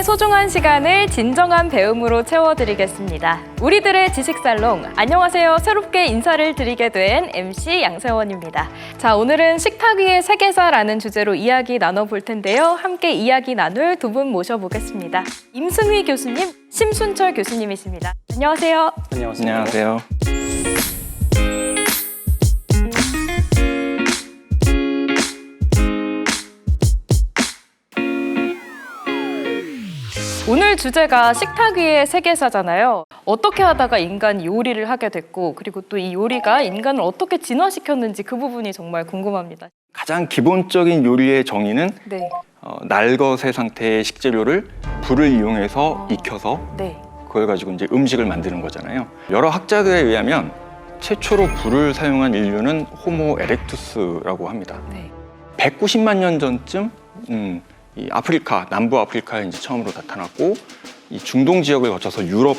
소중한 시간을 진정한 배움으로 채워드리겠습니다. 우리들의 지식살롱. 안녕하세요. 새롭게 인사를 드리게 된 MC 양세원입니다. 자, 오늘은 식탁 위의 세계사라는 주제로 이야기 나눠볼 텐데요. 함께 이야기 나눌 두 분 모셔보겠습니다. 임승휘 교수님, 심순철 교수님이십니다. 안녕하세요. 안녕하세요. 안녕하세요. 오늘 주제가 식탁 위의 세계사잖아요. 어떻게 하다가 인간 요리를 하게 됐고, 그리고 또 이 요리가 인간을 어떻게 진화시켰는지 그 부분이 정말 궁금합니다. 가장 기본적인 요리의 정의는 네. 날것의 상태의 식재료를 불을 이용해서 익혀서 네. 그걸 가지고 이제 음식을 만드는 거잖아요. 여러 학자들에 의하면 최초로 불을 사용한 인류는 호모 에렉투스라고 합니다. 네. 190만 년 전쯤 이 아프리카, 남부 아프리카에 이제 처음으로 나타났고, 이 중동 지역을 거쳐서 유럽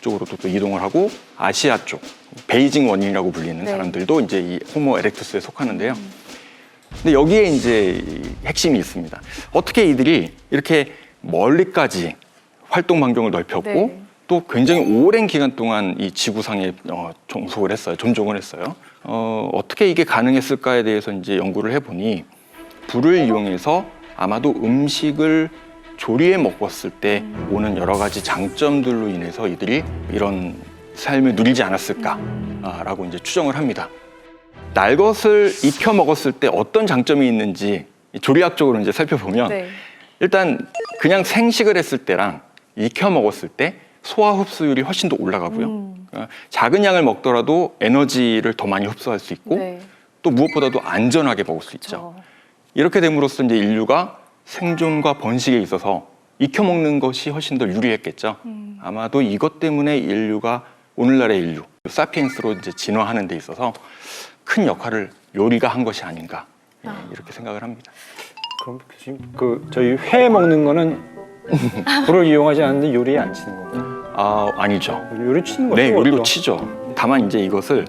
쪽으로도 또 이동을 하고, 아시아 쪽, 베이징 원인이라고 불리는 네. 사람들도 이제 이 호모 에렉투스에 속하는데요. 근데 여기에 이제 핵심이 있습니다. 어떻게 이들이 이렇게 멀리까지 활동 반경을 넓혔고, 네. 또 굉장히 오랜 기간 동안 이 지구상에 종속을 했어요. 존종을 했어요. 어떻게 이게 가능했을까에 대해서 이제 연구를 해보니, 불을 이용해서 아마도 음식을 조리해 먹었을 때 오는 여러 가지 장점들로 인해서 이들이 이런 삶을 누리지 않았을까라고 이제 추정을 합니다. 날것을 익혀 먹었을 때 어떤 장점이 있는지 조리학적으로 이제 살펴보면, 네. 일단 그냥 생식을 했을 때랑 익혀 먹었을 때 소화 흡수율이 훨씬 더 올라가고요. 작은 양을 먹더라도 에너지를 더 많이 흡수할 수 있고, 네. 또 무엇보다도 안전하게 먹을 수 있죠. 이렇게 됨으로써 이제 인류가 생존과 번식에 있어서 익혀 먹는 것이 훨씬 더 유리했겠죠. 아마도 이것 때문에 인류가 오늘날의 인류, 사피엔스로 이제 진화하는 데 있어서 큰 역할을 요리가 한 것이 아닌가, 이렇게 생각을 합니다. 그럼 지금 저희 회 먹는 거는 불을 이용하지 않는데 요리에 안 치는 건가요? 아니죠. 요리 치는 거죠? 네, 요리로 치죠. 다만 이제 이것을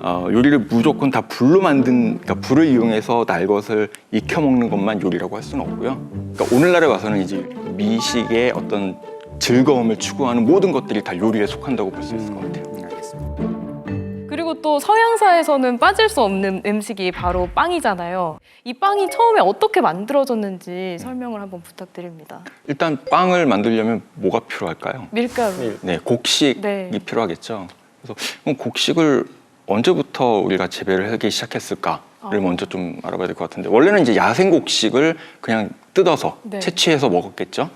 요리를 무조건 다 불로 그러니까 불을 이용해서 날것을 익혀 먹는 것만 요리라고 할 수는 없고요. 그러니까 오늘날에 와서는 이제 미식의 어떤 즐거움을 추구하는 모든 것들이 다 요리에 속한다고 볼 수 있을 것 같아요. 알겠습니다. 그리고 또 서양사에서는 빠질 수 없는 음식이 바로 빵이잖아요. 이 빵이 처음에 어떻게 만들어졌는지 설명을 한번 부탁드립니다. 일단 빵을 만들려면 뭐가 필요할까요? 밀가루. 네, 곡식이 네. 필요하겠죠. 그래서 그럼 곡식을 언제부터 우리가 재배를 하기 시작했을까를 먼저 좀 알아봐야 될 것 같은데, 원래는 이제 야생 곡식을 그냥 뜯어서 네. 채취해서 먹었겠죠.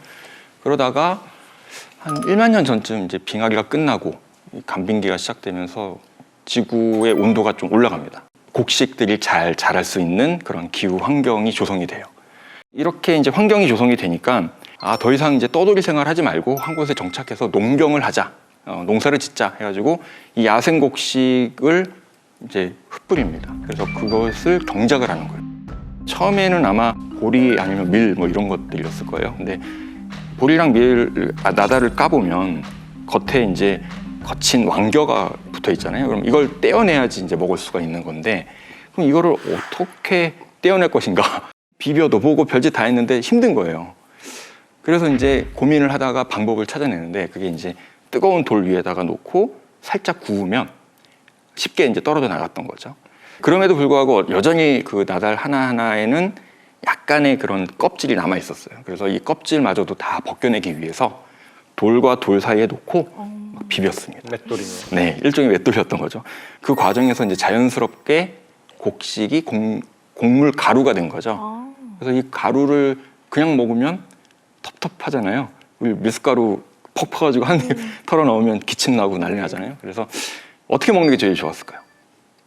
그러다가 한 1만 년 전쯤 이제 빙하기가 끝나고 간빙기가 시작되면서 지구의 온도가 좀 올라갑니다. 곡식들이 잘 자랄 수 있는 그런 기후 환경이 조성이 돼요. 이렇게 이제 환경이 조성이 되니까 더 이상 이제 떠돌이 생활 하지 말고 한 곳에 정착해서 농경을 하자, 농사를 짓자 해가지고 이 야생 곡식을 이제 흩뿌립니다. 그래서 그것을 경작을 하는 거예요. 처음에는 아마 보리 아니면 밀 뭐 이런 것들이었을 거예요. 근데 보리랑 밀 나다를 까보면 겉에 이제 거친 왕겨가 붙어 있잖아요. 그럼 이걸 떼어내야지 이제 먹을 수가 있는 건데, 그럼 이거를 어떻게 떼어낼 것인가? 비벼도 보고 별짓 다 했는데 힘든 거예요. 그래서 이제 고민을 하다가 방법을 찾아내는데, 그게 이제 뜨거운 돌 위에다가 놓고 살짝 구우면 쉽게 이제 떨어져 나갔던 거죠. 그럼에도 불구하고 여전히 그 나달 하나하나에는 약간의 그런 껍질이 남아 있었어요. 그래서 이 껍질마저도 다 벗겨내기 위해서 돌과 돌 사이에 놓고 막 비볐습니다. 맷돌이네요. 네, 일종의 맷돌이었던 거죠. 그 과정에서 이제 자연스럽게 곡식이 곡물 가루가 된 거죠. 그래서 이 가루를 그냥 먹으면 텁텁하잖아요. 우리 밀가루 퍽 퍼가지고 한 입 털어 넣으면 기침 나고 난리 나잖아요. 그래서 어떻게 먹는 게 제일 좋았을까요?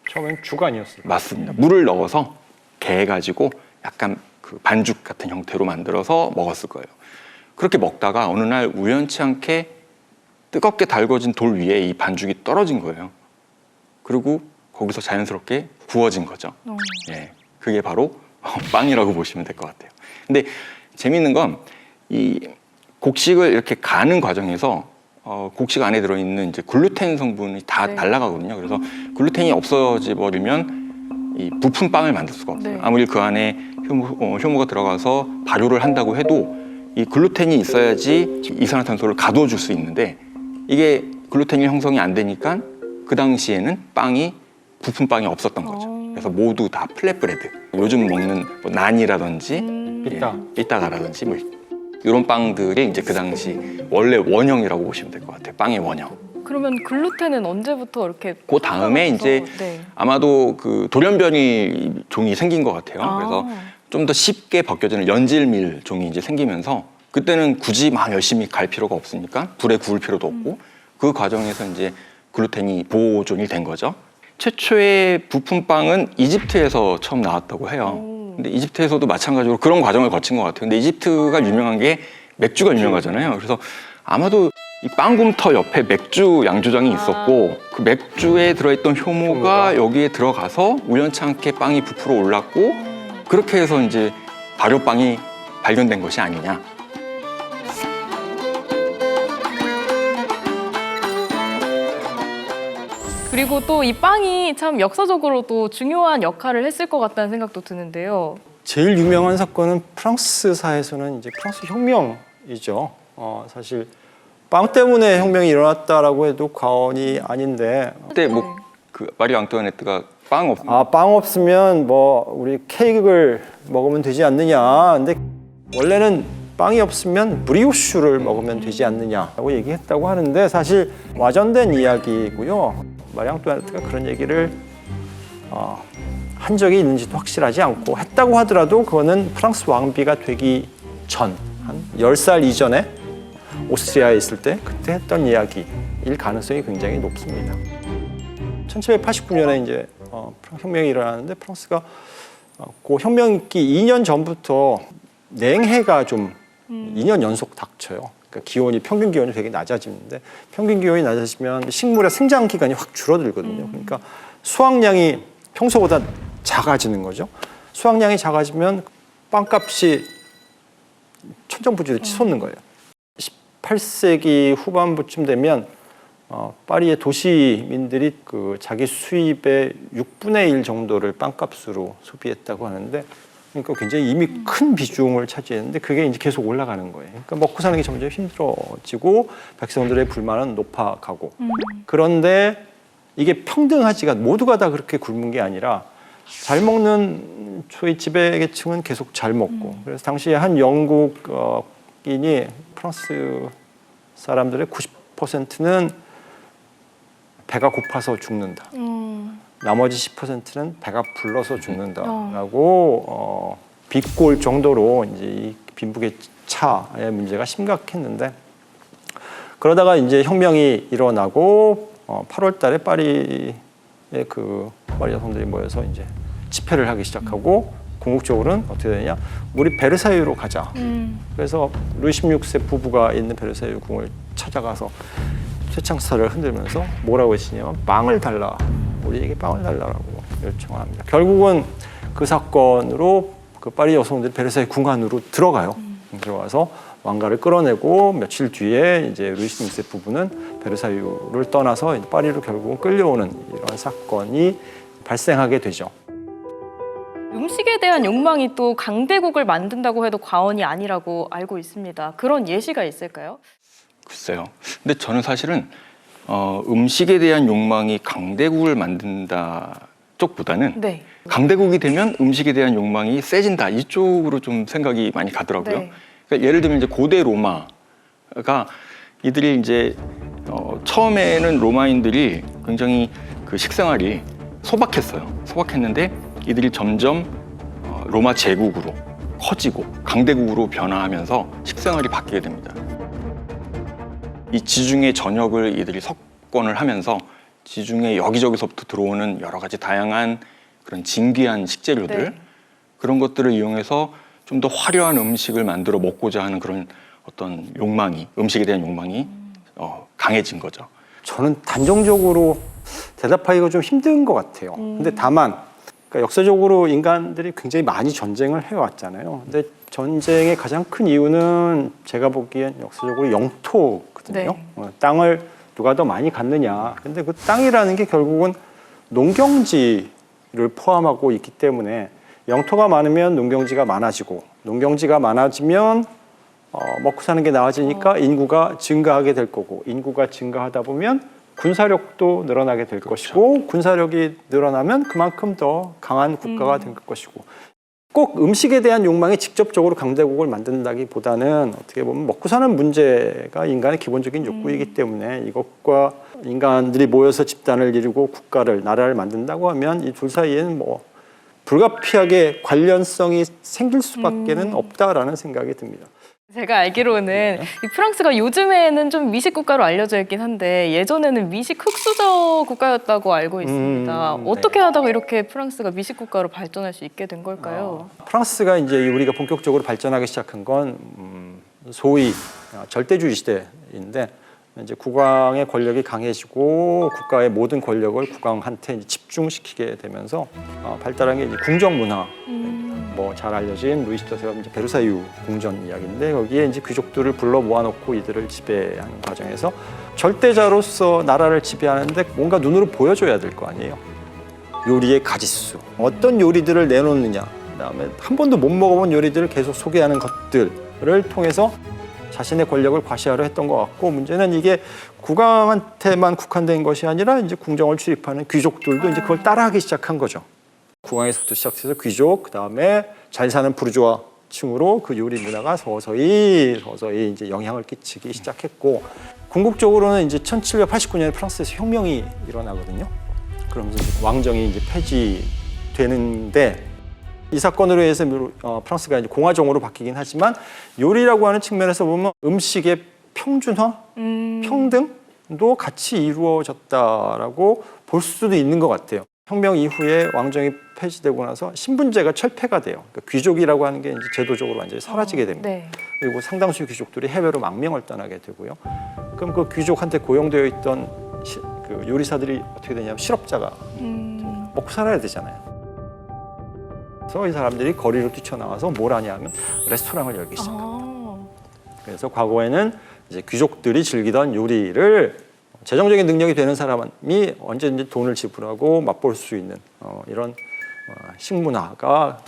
처음엔 죽 아니었을까요? 맞습니다. 물을 넣어서 개가지고 약간 그 반죽 같은 형태로 만들어서 먹었을 거예요. 그렇게 먹다가 어느 날 우연치 않게 뜨겁게 달궈진 돌 위에 이 반죽이 떨어진 거예요. 그리고 거기서 자연스럽게 구워진 거죠. 예, 그게 바로 빵이라고 보시면 될 것 같아요. 근데 재밌는 건 이 곡식을 이렇게 가는 과정에서 곡식 안에 들어있는 이제 글루텐 성분이 다 날아가거든요. 그래서 글루텐이 없어져 버리면 이 부푼 빵을 만들 수가 없어요. 네. 아무리 그 안에 효모가 들어가서 발효를 한다고 해도 이 글루텐이 있어야지 이산화탄소를 가두어 줄 수 있는데 이게 글루텐이 형성이 안 되니까 그 당시에는 빵이 부품 빵이 없었던 거죠. 그래서 모두 다 플랫브레드. 요즘 먹는 뭐 난이라든지 삐따가라든지 뭐 이런 빵들이 이제 그 당시 원래 원형이라고 보시면 될 것 같아요. 빵의 원형. 그러면 글루텐은 언제부터 이렇게? 그 다음에 이제 네. 아마도 그 돌연변이 종이 생긴 것 같아요. 그래서 좀 더 쉽게 벗겨지는 연질밀 종이 이제 생기면서 그때는 굳이 막 열심히 갈 필요가 없으니까 불에 구울 필요도 없고 그 과정에서 이제 글루텐이 보존이 된 거죠. 최초의 부품빵은 이집트에서 처음 나왔다고 해요. 근데 이집트에서도 마찬가지로 그런 과정을 거친 것 같아요. 근데 이집트가 유명한 게 맥주가 유명하잖아요. 그래서 아마도 이 빵굼터 옆에 맥주 양조장이 있었고 그 맥주에 들어있던 효모가 여기에 들어가서 우연찮게 빵이 부풀어 올랐고 그렇게 해서 이제 발효빵이 발견된 것이 아니냐. 그리고 또 이 빵이 참 역사적으로도 중요한 역할을 했을 것 같다는 생각도 드는데요. 제일 유명한 사건은 프랑스사에서는 이제 프랑스 혁명이죠. 사실 빵 때문에 혁명이 일어났다라고 해도 과언이 아닌데. 그때 뭐 그 마리 앙뚜아네트가 빵 없으면 뭐 우리 케이크를 먹으면 되지 않느냐. 근데 원래는 빵이 없으면 브리오슈를 먹으면 되지 않느냐라고 얘기했다고 하는데 사실 와전된 이야기고요. 마리 앙뚜아네트가 그런 얘기를 한 적이 있는지도 확실하지 않고 했다고 하더라도 그거는 프랑스 왕비가 되기 전, 한 10살 이전에 오스트리아에 있을 때 그때 했던 이야기일 가능성이 굉장히 높습니다. 1789년에 이제 혁명이 일어나는데 프랑스가 그 혁명 있기 2년 전부터 냉해가 좀 2년 연속 닥쳐요. 그러니까 기온이 평균 기온이 되게 낮아지는데 평균 기온이 낮아지면 식물의 생장 기간이 확 줄어들거든요. 그러니까 수확량이 평소보다 작아지는 거죠. 수확량이 작아지면 빵값이 천정부지로 치솟는 거예요. 18세기 후반부쯤 되면 파리의 도시민들이 그 자기 수입의 6분의 1 정도를 빵값으로 소비했다고 하는데 그러니까 굉장히 이미 큰 비중을 차지했는데 그게 이제 계속 올라가는 거예요. 그러니까 먹고 사는 게 점점 힘들어지고 백성들의 불만은 높아가고 그런데 이게 평등하지가 모두가 다 그렇게 굶은 게 아니라 잘 먹는 소위 지배계층은 계속 잘 먹고 그래서 당시에 한 영국인이 프랑스 사람들의 90%는 배가 고파서 죽는다. 나머지 10%는 배가 불러서 죽는다라고 비꼴 정도로 이제 이 빈부격차의 문제가 심각했는데 그러다가 이제 혁명이 일어나고 8월달에 파리의 그 파리 여성들이 모여서 이제 집회를 하기 시작하고 궁극적으로는 어떻게 되냐? 우리 베르사유로 가자. 그래서 루이 16세 부부가 있는 베르사유 궁을 찾아가서 쇠창살을 흔들면서 뭐라고 했냐면 빵을 달라. 우리에게 빵을 달라라고 요청을 합니다. 결국은 그 사건으로 그 파리 여성들이 베르사유 궁 안으로 들어가요. 들어가서 왕가를 끌어내고 며칠 뒤에 이제 루이 16세 부부는 베르사유를 떠나서 파리로 결국은 끌려오는 이런 사건이 발생하게 되죠. 음식에 대한 욕망이 또 강대국을 만든다고 해도 과언이 아니라고 알고 있습니다. 그런 예시가 있을까요? 글쎄요. 근데 저는 사실은 음식에 대한 욕망이 강대국을 만든다 쪽보다는 네. 강대국이 되면 음식에 대한 욕망이 세진다 이쪽으로 좀 생각이 많이 가더라고요. 네. 그러니까 예를 들면 이제 고대 로마가 이들이 이제 처음에는 로마인들이 굉장히 그 식생활이 소박했어요. 소박했는데 이들이 점점 로마 제국으로 커지고 강대국으로 변화하면서 식생활이 바뀌게 됩니다. 이 지중해 전역을 이들이 석권을 하면서 지중해 여기저기서부터 들어오는 여러 가지 다양한 그런 진귀한 식재료들 네. 그런 것들을 이용해서 좀 더 화려한 음식을 만들어 먹고자 하는 그런 어떤 욕망이 음식에 대한 욕망이 강해진 거죠. 저는 단정적으로 대답하기가 좀 힘든 것 같아요. 근데 다만 그러니까 역사적으로 인간들이 굉장히 많이 전쟁을 해왔잖아요. 근데 전쟁의 가장 큰 이유는 제가 보기엔 역사적으로 영토거든요. 네. 땅을 누가 더 많이 갖느냐. 근데 그 땅이라는 게 결국은 농경지를 포함하고 있기 때문에 영토가 많으면 농경지가 많아지고 농경지가 많아지면 먹고 사는 게 나아지니까 인구가 증가하게 될 거고 인구가 증가하다 보면 군사력도 늘어나게 될 것이고 군사력이 늘어나면 그만큼 더 강한 국가가 될 것이고 꼭 음식에 대한 욕망이 직접적으로 강대국을 만든다기보다는 어떻게 보면 먹고 사는 문제가 인간의 기본적인 욕구이기 때문에 이것과 인간들이 모여서 집단을 이루고 국가를 나라를 만든다고 하면 이 둘 사이에는 뭐 불가피하게 관련성이 생길 수밖에는 없다라는 생각이 듭니다. 제가 알기로는 이 프랑스가 요즘에는 좀 미식 국가로 알려져 있긴 한데 예전에는 미식 흑수저 국가였다고 알고 있습니다. 어떻게 하다가 이렇게 프랑스가 미식 국가로 발전할 수 있게 된 걸까요? 프랑스가 이제 우리가 본격적으로 발전하기 시작한 건 소위 절대주의 시대인데 이제 국왕의 권력이 강해지고 국가의 모든 권력을 국왕한테 이제 집중시키게 되면서 발달한 게 이제 궁정 문화. 뭐 잘 알려진 루이 14세가 이제 베르사유 궁전 이야기인데 거기에 이제 귀족들을 불러 모아놓고 이들을 지배하는 과정에서 절대자로서 나라를 지배하는데 뭔가 눈으로 보여줘야 될 거 아니에요. 요리의 가짓수, 어떤 요리들을 내놓느냐, 그다음에 한 번도 못 먹어본 요리들을 계속 소개하는 것들을 통해서 자신의 권력을 과시하려 했던 것 같고 문제는 이게 국왕한테만 국한된 것이 아니라 이제 궁정을 출입하는 귀족들도 이제 그걸 따라하기 시작한 거죠. 국왕에서부터 시작해서 귀족, 그다음에 잘 사는 부르주아 층으로 그 요리 문화가 서서히 이제 영향을 끼치기 시작했고 궁극적으로는 이제 1789년에 프랑스에서 혁명이 일어나거든요. 그러면서 이제 왕정이 이제 폐지되는데 이 사건으로 해서 프랑스가 이제 공화정으로 바뀌긴 하지만 요리라고 하는 측면에서 보면 음식의 평준화, 평등도 같이 이루어졌다라고 볼 수도 있는 것 같아요. 혁명 이후에 왕정이 폐지되고 나서 신분제가 철폐가 돼요. 그러니까 귀족이라고 하는 게 이제 제도적으로 완전히 사라지게 됩니다. 네. 그리고 상당수의 귀족들이 해외로 망명을 떠나게 되고요. 그럼 그 귀족한테 고용되어 있던 그 요리사들이 어떻게 되냐면 실업자가 먹고 살아야 되잖아요. 그래서 이 사람들이 거리로 뛰쳐나와서 뭘 하냐면 레스토랑을 열기 시작합니다. 그래서 과거에는 이제 귀족들이 즐기던 요리를 재정적인 능력이 되는 사람이 언제든지 돈을 지불하고 맛볼 수 있는 이런 식문화가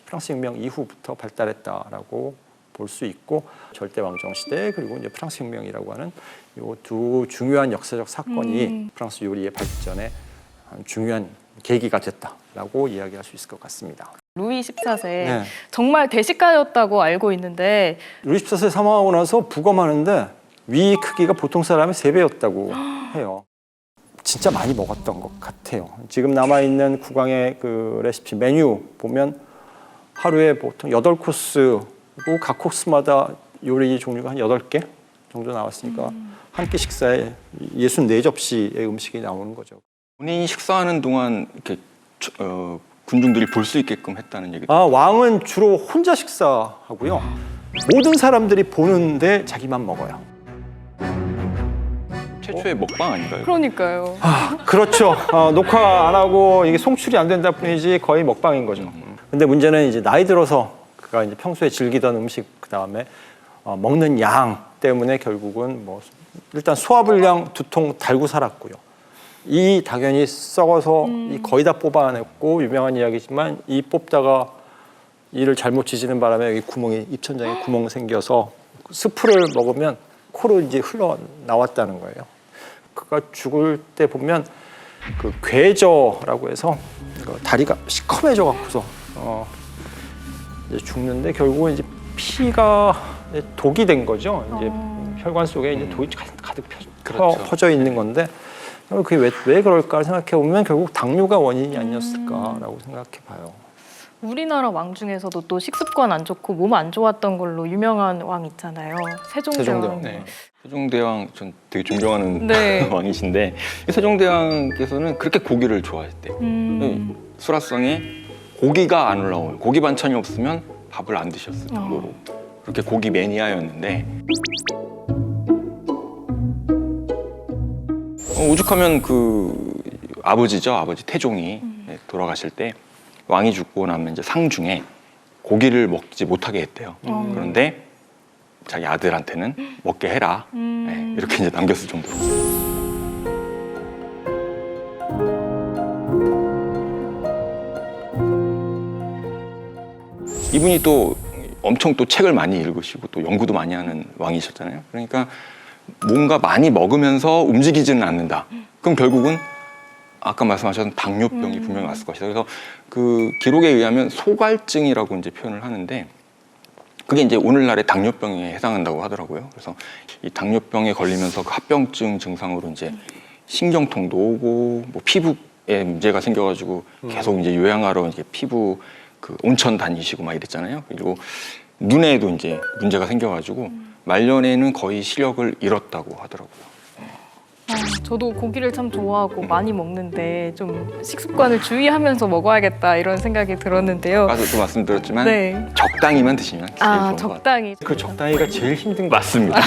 프랑스 혁명 이후부터 발달했다라고 볼 수 있고 절대왕정 시대 그리고 이제 프랑스 혁명이라고 하는 이 두 중요한 역사적 사건이 프랑스 요리의 발전에 중요한 계기가 됐다라고 이야기할 수 있을 것 같습니다. 루이 14세 네. 정말 대식가였다고 알고 있는데 루이 14세 사망하고 나서 부검하는데 위 크기가 보통 사람의 3배였다고 해요. 진짜 많이 먹었던 것 같아요. 지금 남아있는 국왕의 그 레시피 메뉴 보면 하루에 보통 8코스고 각 코스마다 요리 종류가 한 8개 정도 나왔으니까 한 끼 식사에 64접시의 음식이 나오는 거죠. 본인이 식사하는 동안 이렇게 군중들이 볼 수 있게끔 했다는 얘기. 왕은 주로 혼자 식사하고요. 모든 사람들이 보는데 자기만 먹어요. 최초의 먹방 아닌가요? 그러니까요. 그렇죠. 녹화 안 하고 이게 송출이 안 된다 뿐이지 거의 먹방인 거죠. 근데 문제는 이제 나이 들어서 그가 이제 평소에 즐기던 음식 그다음에 먹는 양 때문에 결국은 뭐 일단 소화불량 두통 달고 살았고요. 이 당연히 썩어서 거의 다 뽑아냈고 유명한 이야기지만 이 뽑다가 이를 잘못 지지는 바람에 여기 구멍이 입천장에 구멍 생겨서 스프를 먹으면 코로 이제 흘러 나왔다는 거예요. 그가 죽을 때 보면 그 괴저라고 해서 다리가 시커매져 갖고서 이제 죽는데 결국은 이제 피가 독이 된 거죠. 이제 혈관 속에 이제 독이 가득 퍼져 있는 건데 그게 왜 그럴까 생각해 보면 결국 당뇨가 원인이 아니었을까라고 생각해 봐요. 우리나라 왕 중에서도 또 식습관 안 좋고 몸 안 좋았던 걸로 유명한 왕 있잖아요. 세종대왕. 네. 세종대왕 전 되게 존경하는 네. 왕이신데 세종대왕께서는 그렇게 고기를 좋아했대요. 수라상에 고기가 안 올라오는 고기 반찬이 없으면 밥을 안 드셨을 정도로 그렇게 고기 매니아였는데 오죽하면 그 아버지죠. 아버지 태종이 돌아가실 때 왕이 죽고 나면 이제 상 중에 고기를 먹지 못하게 했대요. 그런데 자기 아들한테는 먹게 해라. 네, 이렇게 이제 남겼을 정도로. 이분이 또 엄청 또 책을 많이 읽으시고 또 연구도 많이 하는 왕이셨잖아요. 그러니까 뭔가 많이 먹으면서 움직이지는 않는다. 그럼 결국은 아까 말씀하셨던 당뇨병이 분명히 왔을 것이다. 그래서 그 기록에 의하면 소갈증이라고 이제 표현을 하는데 그게 이제 오늘날의 당뇨병에 해당한다고 하더라고요. 그래서 이 당뇨병에 걸리면서 그 합병증 증상으로 이제 신경통도 오고 뭐 피부에 문제가 생겨가지고 계속 이제 요양하러 이제 피부 그 온천 다니시고 막 이랬잖아요. 그리고 눈에도 이제 문제가 생겨가지고 말년에는 거의 시력을 잃었다고 하더라고요. 저도 고기를 참 좋아하고 많이 먹는데 좀 식습관을 주의하면서 먹어야겠다 이런 생각이 들었는데요. 아까도 말씀드렸지만 네. 적당히만 드시면 제일 좋은 것 같아요. 적당히. 그 적당히가 제일 힘든 거 맞습니다.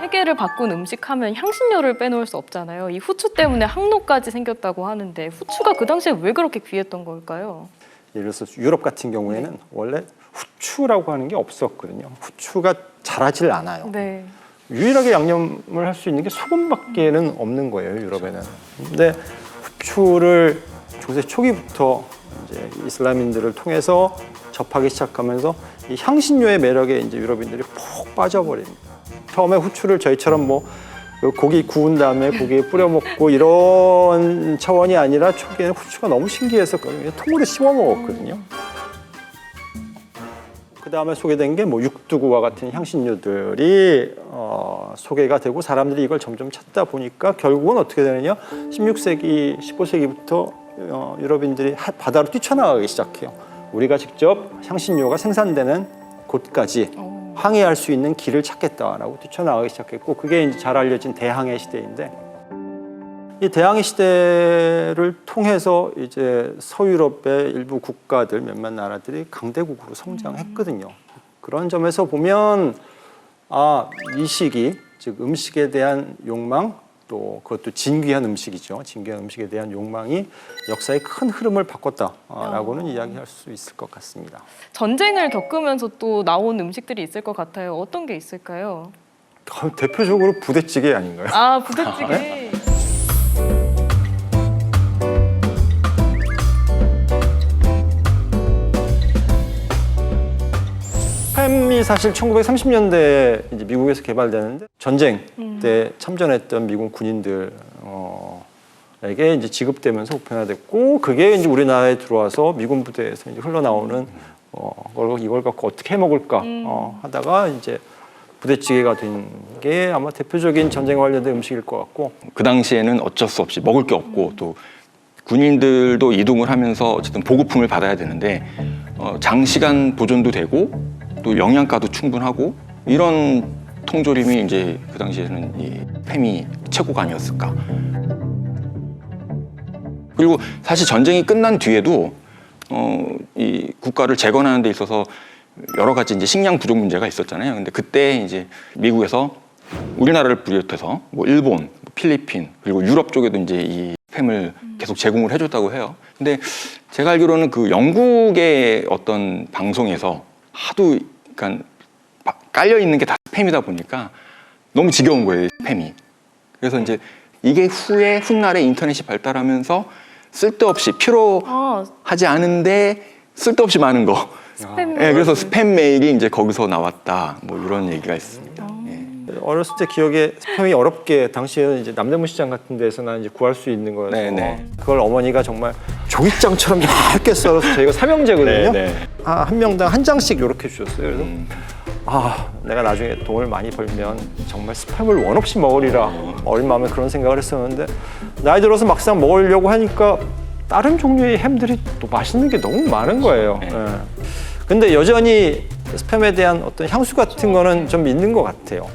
세계를 바꾼 음식 하면 향신료를 빼놓을 수 없잖아요. 이 후추 때문에 항노까지 생겼다고 하는데 후추가 그 당시에 왜 그렇게 귀했던 걸까요? 예를 들어서 유럽 같은 경우에는 원래 후추라고 하는 게 없었거든요. 후추가 자라질 않아요. 네. 유일하게 양념을 할 수 있는 게 소금밖에는 없는 거예요, 유럽에는. 근데 후추를 중세 초기부터 이제 이슬람인들을 통해서 접하기 시작하면서 이 향신료의 매력에 이제 유럽인들이 푹 빠져버립니다. 처음에 후추를 저희처럼 뭐 고기 구운 다음에 고기에 뿌려 먹고 이런 차원이 아니라 초기에는 후추가 너무 신기해서 그냥 통으로 씹어 먹었거든요. 그 다음에 소개된 게 뭐 육두구와 같은 향신료들이 소개가 되고 사람들이 이걸 점점 찾다 보니까 결국은 어떻게 되느냐? 16세기, 15세기부터 유럽인들이 바다로 뛰쳐나가기 시작해요. 우리가 직접 향신료가 생산되는 곳까지 항해할 수 있는 길을 찾겠다라고 뛰쳐나가기 시작했고 그게 이제 잘 알려진 대항해 시대인데 이 대항해 시대를 통해서 이제 서유럽의 일부 국가들 몇몇 나라들이 강대국으로 성장했거든요. 그런 점에서 보면 이 시기 즉 음식에 대한 욕망 또 그것도 진귀한 음식이죠. 진귀한 음식에 대한 욕망이 역사의 큰 흐름을 바꿨다라고는 이야기할 수 있을 것 같습니다. 전쟁을 겪으면서 또 나온 음식들이 있을 것 같아요. 어떤 게 있을까요? 대표적으로 부대찌개 아닌가요? 부대찌개. 스팸이 사실 1930년대 이제 미국에서 개발되는데 전쟁 때 참전했던 미군 군인들에게 이제 지급되면서 보편화됐고 그게 이제 우리나라에 들어와서 미군 부대에서 이제 흘러나오는 이걸 갖고 어떻게 해 먹을까 하다가 이제 부대찌개가 된 게 아마 대표적인 전쟁 관련된 음식일 것 같고 그 당시에는 어쩔 수 없이 먹을 게 없고 또 군인들도 이동을 하면서 어쨌든 보급품을 받아야 되는데 장시간 보존도 되고 또 영양가도 충분하고 이런 통조림이 이제 그 당시에는 이 팸이 최고가 아니었을까. 그리고 사실 전쟁이 끝난 뒤에도 이 국가를 재건하는 데 있어서 여러 가지 이제 식량 부족 문제가 있었잖아요. 근데 그때 이제 미국에서 우리나라를 비롯해서 뭐 일본, 필리핀 그리고 유럽 쪽에도 이제 이 팸을 계속 제공을 해줬다고 해요. 근데 제가 알기로는 그 영국의 어떤 방송에서 하도 그러니까 깔려 있는 게 다 팸이다 보니까 너무 지겨운 거예요, 팸이. 그래서 이제 이게 훗날에 인터넷이 발달하면서 쓸데없이 필요하지 않은데 쓸데없이 많은 거. 스팸. 네, 그래서 스팸 메일이 이제 거기서 나왔다. 뭐 이런 얘기가 있습니다. 예. 어렸을 때 기억에 스팸이 어렵게 당시에는 이제 남대문 시장 같은 데서나 이제 구할 수 있는 거여서 네네. 그걸 어머니가 정말 종이장처럼 얇게 썰어서 저희가 삼형제거든요. 네네. 한 명당 한 장씩 이렇게 주셨어요. 그래서 내가 나중에 돈을 많이 벌면 정말 스팸을 원 없이 먹으리라 어린 마음에 그런 생각을 했었는데 나이 들어서 막상 먹으려고 하니까 다른 종류의 햄들이 또 맛있는 게 너무 많은 거예요. 예. 근데 여전히 스팸에 대한 어떤 향수 같은 거는 좀 있는 것 같아요.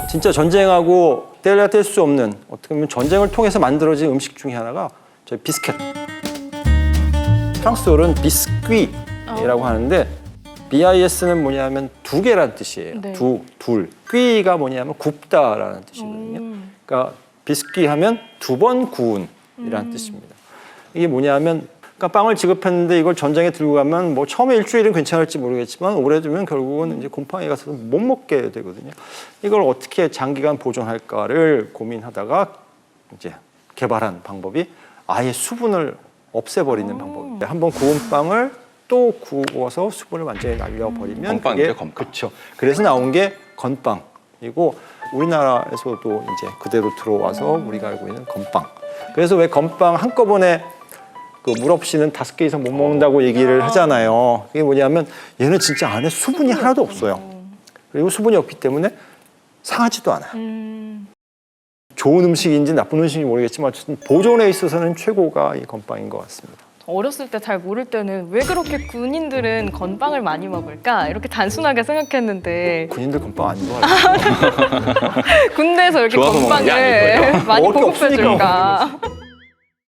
진짜 전쟁하고 뗄래야 뗄 수 없는 어떻게 보면 전쟁을 통해서 만들어진 음식 중에 하나가 저희 비스켓. 프랑스어로는 비스퀴라고 하는데 BIS는 뭐냐면 두 개란 뜻이에요. 네. 둘. 퀴가 뭐냐면 굽다라는 뜻이거든요. 그러니까 비스퀴 하면 두 번 구운이라는 뜻입니다. 이게 뭐냐면 그러니까 빵을 지급했는데 이걸 전장에 들고 가면 뭐 처음에 일주일은 괜찮을지 모르겠지만 오래 두면 결국은 이제 곰팡이가 가서 못 먹게 되거든요. 이걸 어떻게 장기간 보존할까를 고민하다가 이제 개발한 방법이 아예 수분을 없애버리는 방법입니다. 한번 구운 빵을 또 구워서 수분을 완전히 날려버리면 건빵이죠, 건빵. 그렇죠. 그래서 나온 게 건빵이고 우리나라에서도 이제 그대로 들어와서 우리가 알고 있는 건빵. 그래서 왜 건빵 한꺼번에 그 물 없이는 5개 이상 못 먹는다고 얘기를 하잖아요. 그게 뭐냐면 얘는 진짜 안에 수분이 하나도 없어요. 그리고 수분이 없기 때문에 상하지도 않아요. 좋은 음식인지 나쁜 음식인지 모르겠지만 어쨌든 보존에 있어서는 최고가 이 건빵인 것 같습니다. 어렸을 때 잘 모를 때는 왜 그렇게 군인들은 건빵을 많이 먹을까? 이렇게 단순하게 생각했는데 군인들 건빵 안 좋아해요. 군대에서 이렇게 좋아서 먹는 게 건빵을 아닐 거예요. 많이 먹을 게 보급해줄까?